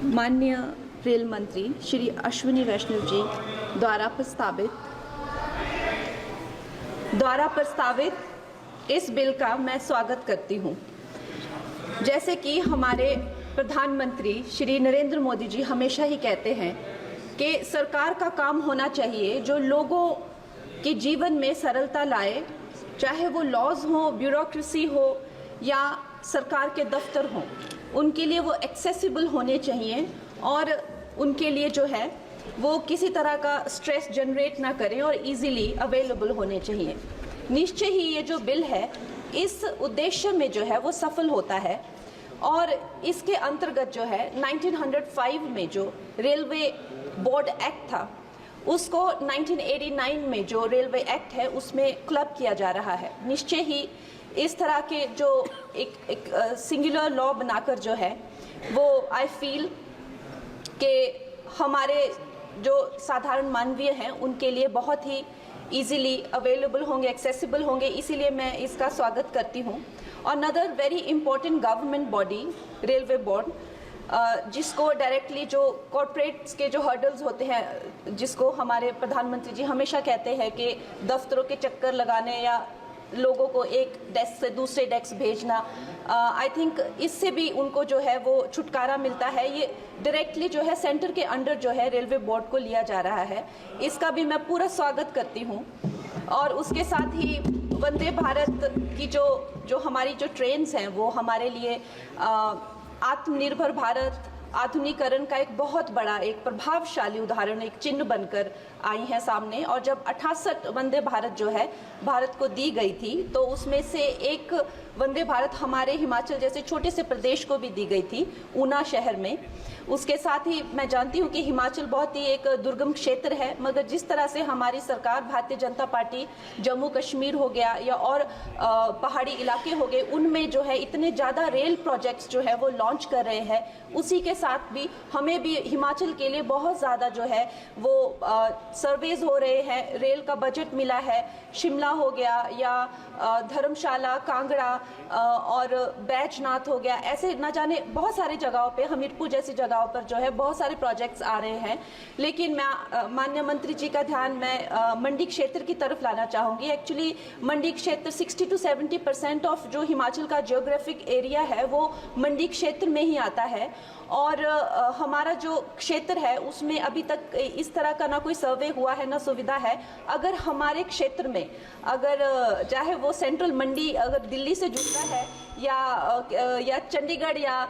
माननीय रेल मंत्री श्री अश्विनी वैष्णव जी द्वारा प्रस्तावित इस बिल का मैं स्वागत करती हूं। जैसे कि हमारे प्रधानमंत्री श्री नरेंद्र मोदी जी हमेशा ही कहते हैं कि सरकार का काम होना चाहिए जो लोगों के जीवन में सरलता लाए, चाहे वो लॉज हो, ब्यूरोक्रेसी हो या सरकार के दफ्तर हों, उनके लिए वो एक्सेसिबल होने चाहिए और उनके लिए जो है वो किसी तरह का स्ट्रेस जनरेट ना करें और इजीली अवेलेबल होने चाहिए। निश्चय ही ये जो बिल है इस उद्देश्य में जो है वो सफल होता है और इसके अंतर्गत जो है 1905 में जो रेलवे बोर्ड एक्ट था उसको 1989 में जो रेलवे एक्ट है उसमें क्लब किया जा रहा है। निश्चय ही इस तरह के जो एक सिंगुलर लॉ बनाकर जो है वो आई फील कि हमारे जो साधारण मानवीय हैं उनके लिए बहुत ही इजीली अवेलेबल होंगे, एक्सेसिबल होंगे, इसीलिए मैं इसका स्वागत करती हूँ। और another very important government body railway board, जिसको डायरेक्टली जो कॉर्पोरेट्स के जो हर्डल्स होते हैं, जिसको हमारे प्रधानमंत्री जी हमेशा कहते हैं कि दफ्तरों के चक्कर लगाने या लोगों को एक डेस्क से दूसरे डेस्क भेजना, आई थिंक इससे भी उनको जो है वो छुटकारा मिलता है। ये डायरेक्टली जो है सेंटर के अंडर जो है रेलवे बोर्ड को लिया जा रहा है, इसका भी मैं पूरा स्वागत करती हूँ। और उसके साथ ही वंदे भारत की जो हमारी जो ट्रेन्स हैं वो हमारे लिए आत्मनिर्भर भारत आधुनिकीकरण का एक बहुत बड़ा, एक प्रभावशाली उदाहरण, एक चिन्ह बनकर आई हैं सामने। और जब 68 वंदे भारत जो है भारत को दी गई थी तो उसमें से एक वंदे भारत हमारे हिमाचल जैसे छोटे से प्रदेश को भी दी गई थी, ऊना शहर में। उसके साथ ही मैं जानती हूँ कि हिमाचल बहुत ही एक दुर्गम क्षेत्र है, मगर जिस तरह से हमारी सरकार भारतीय जनता पार्टी जम्मू कश्मीर हो गया या और पहाड़ी इलाके हो गए, उनमें जो है इतने ज़्यादा रेल प्रोजेक्ट्स जो है वो लॉन्च कर रहे हैं, उसी के साथ भी हमें भी हिमाचल के लिए बहुत ज़्यादा जो है वो सर्वेज हो रहे हैं, रेल का बजट मिला है। शिमला हो गया या धर्मशाला, कांगड़ा और बैजनाथ हो गया, ऐसे न जाने बहुत सारी जगहों पे, हमीरपुर जैसी जगहों पर जो है बहुत सारे प्रोजेक्ट्स आ रहे हैं। लेकिन मैं माननीय मंत्री जी का ध्यान मैं मंडी क्षेत्र की तरफ लाना चाहूँगी। एक्चुअली मंडी क्षेत्र 60 to 70% ऑफ जो हिमाचल का जियोग्राफिक एरिया है वो मंडी क्षेत्र में ही आता है। और हमारा जो क्षेत्र है उसमें अभी तक इस तरह का ना कोई सर्वे हुआ है, ना सुविधा है। अगर हमारे क्षेत्र में अगर चाहे वो सेंट्रल मंडी अगर दिल्ली से जुड़ता है या चंडीगढ़ या